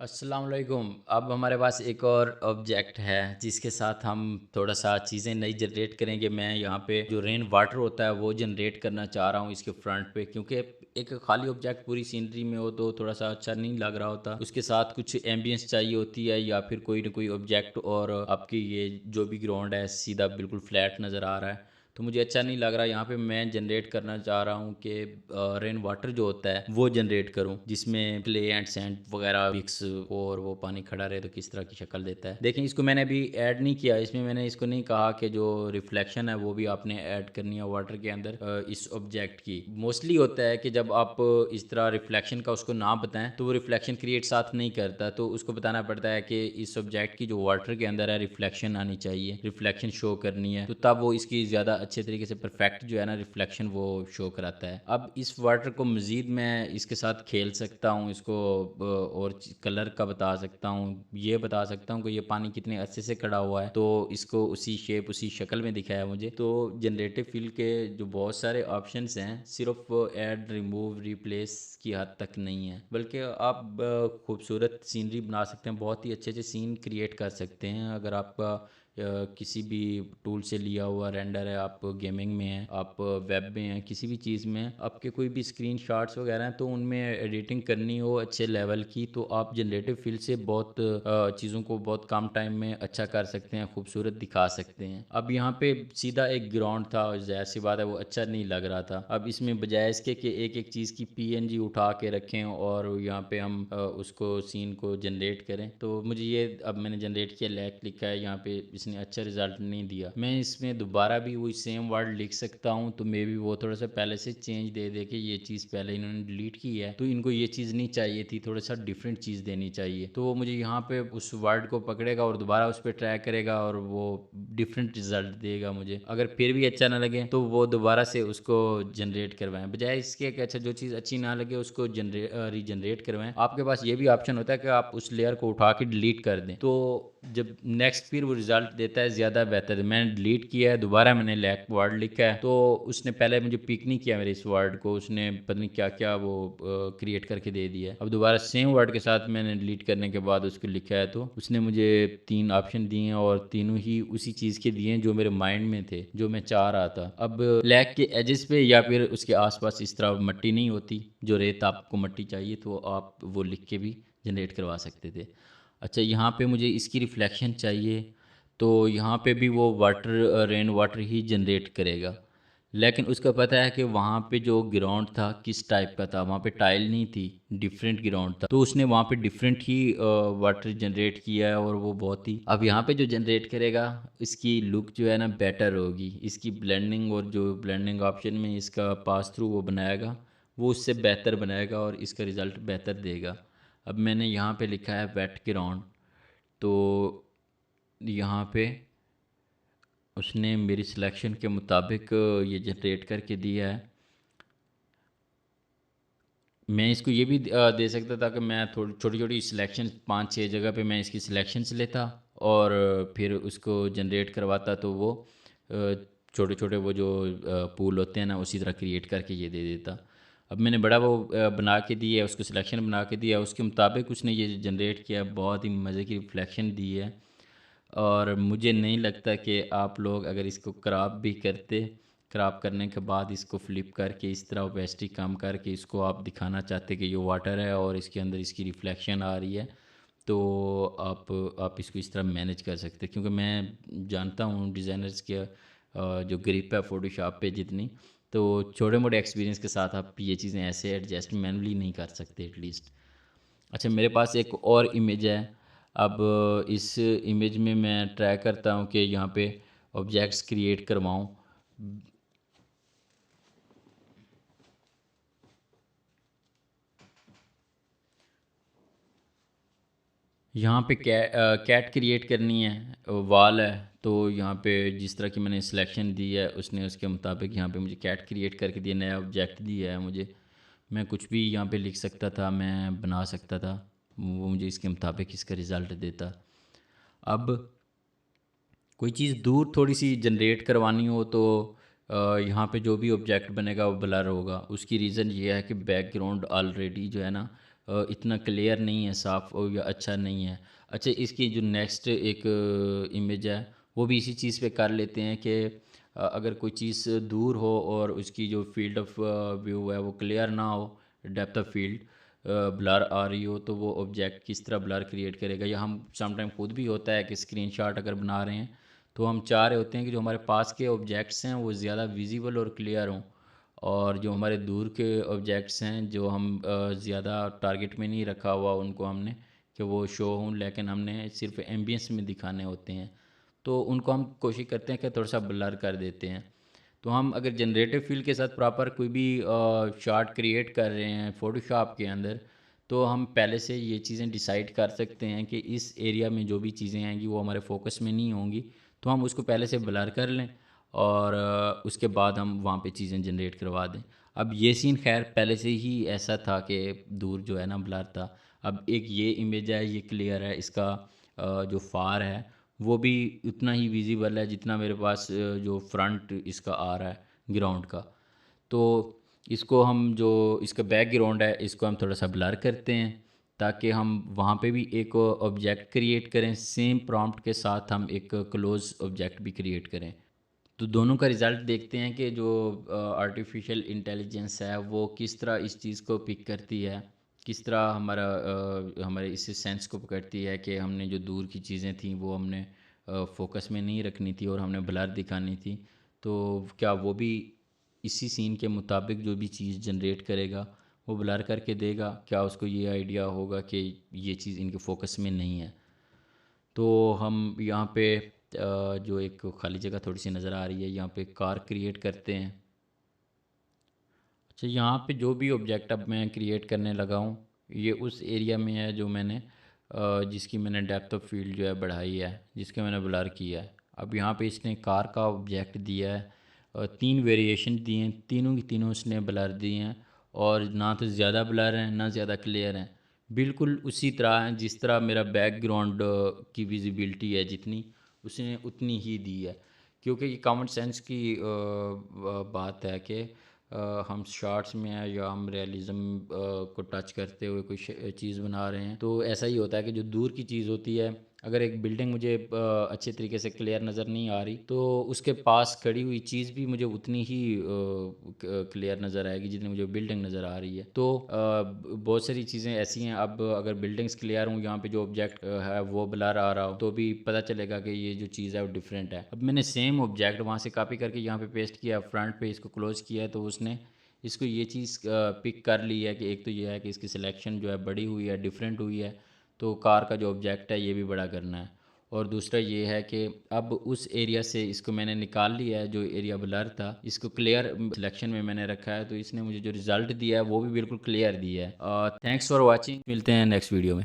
अस्सलाम वालेकुम। अब हमारे पास एक और ऑब्जेक्ट है जिसके साथ हम थोड़ा सा चीज़ें नई जनरेट करेंगे। मैं यहाँ पे जो रेन वाटर होता है वो जनरेट करना चाह रहा हूँ इसके फ्रंट पे, क्योंकि एक खाली ऑब्जेक्ट पूरी सीनरी में हो तो थोड़ा सा अच्छा नहीं लग रहा होता। उसके साथ कुछ एम्बियंस चाहिए होती है या फिर कोई ना कोई ऑब्जेक्ट, और आपकी ये जो भी ग्राउंड है सीधा बिल्कुल फ्लैट नज़र आ रहा है तो मुझे अच्छा नहीं लग रहा। यहाँ पे मैं जनरेट करना चाह रहा हूँ कि रेन वाटर जो होता है वो जनरेट करूँ, जिसमें क्ले एंड सैंड वगैरह मिक्स और वो पानी खड़ा रहे तो किस तरह की शक्ल देता है। देखें, इसको मैंने अभी ऐड नहीं किया, इसमें मैंने इसको नहीं कहा कि जो रिफ्लेक्शन है वो भी आपने ऐड करनी है वाटर के अंदर इस ऑब्जेक्ट की। मोस्टली होता है कि जब आप इस तरह रिफ्लेक्शन का उसको ना बताएं तो वो रिफ्लेक्शन क्रिएट साथ नहीं करता, तो उसको बताना पड़ता है कि इस ऑब्जेक्ट की जो वाटर के अंदर है रिफ्लेक्शन आनी चाहिए, रिफ्लेक्शन शो करनी है, तो तब वो इसकी ज़्यादा अच्छे तरीके से परफेक्ट जो है ना रिफ्लेक्शन वो शो कराता है। अब इस वाटर को मज़ीद मैं इसके साथ खेल सकता हूँ, इसको और कलर का बता सकता हूँ, ये बता सकता हूँ कि ये पानी कितने अच्छे से खड़ा हुआ है, तो इसको उसी शेप उसी शक्ल में दिखाया मुझे। तो जनरेटिव फील के जो बहुत सारे ऑप्शंस हैं सिर्फ ऐड रिमूव रिप्लेस की हद तक नहीं है, बल्कि आप खूबसूरत सीनरी बना सकते हैं, बहुत ही अच्छे अच्छे सीन क्रिएट कर सकते हैं। अगर आपका किसी भी टूल से लिया हुआ रेंडर है, आप गेमिंग में हैं, आप वेब में हैं, किसी भी चीज़ में आपके कोई भी स्क्रीन शॉट्स वगैरह हैं तो उनमें एडिटिंग करनी हो अच्छे लेवल की, तो आप जनरेटिव फील्ड से बहुत चीज़ों को बहुत कम टाइम में अच्छा कर सकते हैं, खूबसूरत दिखा सकते हैं। अब यहाँ पे सीधा एक ग्राउंड था और ज़ाहिर सी बात है वो अच्छा नहीं लग रहा था। अब इसमें बजाय इसके कि एक एक चीज़ की पीएनजी उठा के रखें और यहाँ पे हम उसको सीन को जनरेट करें, तो मुझे ये अब मैंने जनरेट किया, लैक लिखा है यहाँ पे, इसने अच्छा रिजल्ट नहीं दिया। मैं इसमें दोबारा भी वही सेम वर्ड लिख सकता हूँ, तो मे बी वो थोड़ा सा पहले से चेंज दे दे के ये चीज़ पहले इन्होंने डिलीट की है तो इनको ये चीज़ नहीं चाहिए थी, थोड़ा सा डिफरेंट चीज़ देनी चाहिए। तो वो मुझे यहाँ पे उस वर्ड को पकड़ेगा और दोबारा उस पर ट्रैक करेगा और वो डिफरेंट रिजल्ट देगा मुझे। अगर फिर भी अच्छा ना लगे तो वो दोबारा से उसको जनरेट करवाएं, बजाय इसके कि अच्छा जो चीज़ अच्छी ना लगे उसको रीजनरेट करवाएं। आपके पास ये भी ऑप्शन होता है कि आप उस लेयर को उठा के डिलीट कर दें, तो जब नेक्स्ट फिर वो रिजल्ट देता है ज़्यादा बेहतर है। मैंने डिलीट किया है, दोबारा मैंने लैक वर्ड लिखा है तो उसने पहले मुझे पिक नहीं किया मेरे इस वर्ड को, उसने पता नहीं क्या क्या वो क्रिएट करके दे दिया है। अब दोबारा सेम वर्ड के साथ मैंने डिलीट करने के बाद उसको लिखा है तो उसने मुझे 3 ऑप्शन दिए हैं और तीनों ही उसी चीज़ के दिए हैं जो मेरे माइंड में थे, जो मैं चाह रहा था। अब लैक के एजेस पे या फिर उसके आसपास इस तरह मट्टी नहीं होती, जो रेत आपको मट्टी चाहिए तो आप वो लिख के भी जनरेट करवा सकते थे। अच्छा, यहाँ पे मुझे इसकी रिफ्लेक्शन चाहिए तो यहाँ पे भी वो वाटर रेन वाटर ही जनरेट करेगा, लेकिन उसका पता है कि वहाँ पे जो ग्राउंड था किस टाइप का था, वहाँ पे टाइल नहीं थी, डिफरेंट ग्राउंड था, तो उसने वहाँ पे डिफरेंट ही वाटर जनरेट किया है और वो बहुत ही, अब यहाँ पे जो जनरेट करेगा इसकी लुक जो है ना बेटर होगी, इसकी ब्लेंडिंग और जो ब्लेंडिंग ऑप्शन में इसका पास थ्रू वो बनाएगा वो उससे बेहतर बनाएगा और इसका रिज़ल्ट बेहतर देगा। अब मैंने यहाँ पे लिखा है वेट ग्राउंड, तो यहाँ पे उसने मेरी सिलेक्शन के मुताबिक ये जनरेट करके दिया है। मैं इसको ये भी दे सकता था कि मैं थोड़ी छोटी छोटी सिलेक्शन 5-6 जगह पे मैं इसकी सिलेक्शंस लेता और फिर उसको जनरेट करवाता, तो वो छोटे छोटे वो जो पूल होते हैं ना उसी तरह क्रिएट करके ये दे देता। अब मैंने बड़ा वो बना के दिया है, उसको सिलेक्शन बना के दिया, उसके मुताबिक उसने ये जनरेट किया, बहुत ही मज़े की रिफ्लेक्शन दी है। और मुझे नहीं लगता कि आप लोग अगर इसको क्रॉप भी करते, क्रॉप करने के बाद इसको फ्लिप करके इस तरह ओपेसिटी कम करके इसको आप दिखाना चाहते कि ये वाटर है और इसके अंदर इसकी रिफ्लेक्शन आ रही है, तो आप इसको इस तरह मैनेज कर सकते, क्योंकि मैं जानता हूँ डिज़ाइनर्स के जो ग्रिप है फोटोशॉप पे जितनी, तो छोटे मोटे एक्सपीरियंस के साथ आप ये चीज़ें ऐसे एडजस्ट मैनुअली नहीं कर सकते एटलीस्ट। अच्छा, मेरे पास एक और इमेज है। अब इस इमेज में मैं ट्राई करता हूँ कि यहाँ पे ऑब्जेक्ट्स क्रिएट करवाऊँ। यहाँ पे कैट क्रिएट करनी है, वॉल है, तो यहाँ पे जिस तरह की मैंने सिलेक्शन दी है उसने उसके मुताबिक यहाँ पे मुझे कैट क्रिएट करके दिया, नया ऑब्जेक्ट दिया है मुझे। मैं कुछ भी यहाँ पे लिख सकता था, मैं बना सकता था, वो मुझे इसके मुताबिक इसका रिज़ल्ट देता। अब कोई चीज़ दूर थोड़ी सी जनरेट करवानी हो तो यहाँ पे जो भी ऑब्जेक्ट बनेगा वो ब्लर होगा। उसकी रीज़न ये है कि बैकग्राउंड ऑलरेडी जो है ना इतना क्लियर नहीं है, साफ़ और या अच्छा नहीं है। अच्छा, इसकी जो नेक्स्ट एक इमेज है वो भी इसी चीज़ पे कर लेते हैं कि अगर कोई चीज़ दूर हो और उसकी जो फील्ड ऑफ व्यू है वो क्लियर ना हो, डेप्थ ऑफ फील्ड ब्लर आ रही हो, तो वो ऑब्जेक्ट किस तरह ब्लर क्रिएट करेगा। या हम समटाइम खुद भी होता है कि स्क्रीनशॉट अगर बना रहे हैं तो हम चाह रहे होते हैं कि जो हमारे पास के ऑब्जेक्ट्स हैं वो ज़्यादा विजिबल और क्लियर हों, और जो हमारे दूर के ऑब्जेक्ट्स हैं जो हम ज़्यादा टारगेट में नहीं रखा हुआ उनको हमने कि वो शो हों, लेकिन हमने सिर्फ एम्बियंस में दिखाने होते हैं, तो उनको हम कोशिश करते हैं कि थोड़ा सा ब्लर कर देते हैं। तो हम अगर जनरेटिव फील के साथ प्रॉपर कोई भी शार्ट क्रिएट कर रहे हैं फ़ोटोशॉप के अंदर, तो हम पहले से ये चीज़ें डिसाइड कर सकते हैं कि इस एरिया में जो भी चीज़ें आएंगी वो हमारे फोकस में नहीं होंगी, तो हम उसको पहले से ब्लर कर लें और उसके बाद हम वहाँ पे चीज़ें जनरेट करवा दें। अब ये सीन खैर पहले से ही ऐसा था कि दूर जो है ना ब्लर था। अब एक ये इमेज है, ये क्लियर है, इसका जो फार है वो भी उतना ही विजिबल है जितना मेरे पास जो फ्रंट इसका आ रहा है ग्राउंड का। तो इसको हम जो इसका बैकग्राउंड है इसको हम थोड़ा सा ब्लर करते हैं ताकि हम वहाँ पे भी एक ऑब्जेक्ट क्रिएट करें, सेम प्रॉम्प्ट के साथ हम एक क्लोज ऑब्जेक्ट भी क्रिएट करें। तो दोनों का रिज़ल्ट देखते हैं कि जो आर्टिफिशियल इंटेलिजेंस है वो किस तरह इस चीज़ को पिक करती है, किस तरह हमारे इस सेंस को पकड़ती है कि हमने जो दूर की चीज़ें थी वो हमने फोकस में नहीं रखनी थी और हमने ब्लर दिखानी थी। तो क्या वो भी इसी सीन के मुताबिक जो भी चीज़ जनरेट करेगा वो ब्लर करके देगा? क्या उसको ये आइडिया होगा कि ये चीज़ इनके फोकस में नहीं है? तो हम यहाँ पे जो एक खाली जगह थोड़ी सी नज़र आ रही है यहाँ पे कार क्रिएट करते हैं। अच्छा, यहाँ पे जो भी ऑब्जेक्ट अब मैं क्रिएट करने लगा हूँ ये उस एरिया में है जो मैंने जिसकी मैंने डेप्थ ऑफ फील्ड जो है बढ़ाई है, जिसका मैंने ब्लर किया है। अब यहाँ पे इसने कार का ऑब्जेक्ट दिया है, तीन वेरिएशन दिए हैं, तीनों की तीनों इसने ब्लर दिए हैं, और ना तो ज़्यादा ब्लर हैं ना ज़्यादा क्लियर हैं, बिल्कुल उसी तरह हैं जिस तरह मेरा बैकग्राउंड की विजिबिलिटी है जितनी, उसने उतनी ही दी है। क्योंकि ये कॉमन सेंस की बात है कि हम शॉर्ट्स में हैं या हम रियलिज़म को टच करते हुए कोई चीज़ बना रहे हैं, तो ऐसा ही होता है कि जो दूर की चीज़ होती है, अगर एक बिल्डिंग मुझे अच्छे तरीके से क्लियर नज़र नहीं आ रही तो उसके पास खड़ी हुई चीज़ भी मुझे उतनी ही क्लियर नज़र आएगी जितनी मुझे बिल्डिंग नज़र आ रही है। तो बहुत सारी चीज़ें ऐसी हैं, अब अगर बिल्डिंग्स क्लियर हूँ यहाँ पे जो ऑब्जेक्ट है वो ब्लर आ रहा हो तो भी पता चलेगा कि ये जो चीज़ है वो डिफरेंट है। अब मैंने सेम ऑब्जेक्ट वहाँ से कॉपी करके यहाँ पे पेस्ट किया, फ्रंट पे इसको क्लोज किया है, तो उसने इसको ये चीज़ पिक कर ली है कि एक तो ये है कि इसकी सिलेक्शन जो है बड़ी हुई है, डिफरेंट हुई है, तो कार का जो ऑब्जेक्ट है ये भी बड़ा करना है। और दूसरा ये है कि अब उस एरिया से इसको मैंने निकाल लिया है, जो एरिया ब्लर था इसको क्लियर सिलेक्शन में मैंने रखा है, तो इसने मुझे जो रिज़ल्ट दिया है वो भी बिल्कुल क्लियर दिया है। थैंक्स फॉर वॉचिंग, मिलते हैं नेक्स्ट वीडियो में।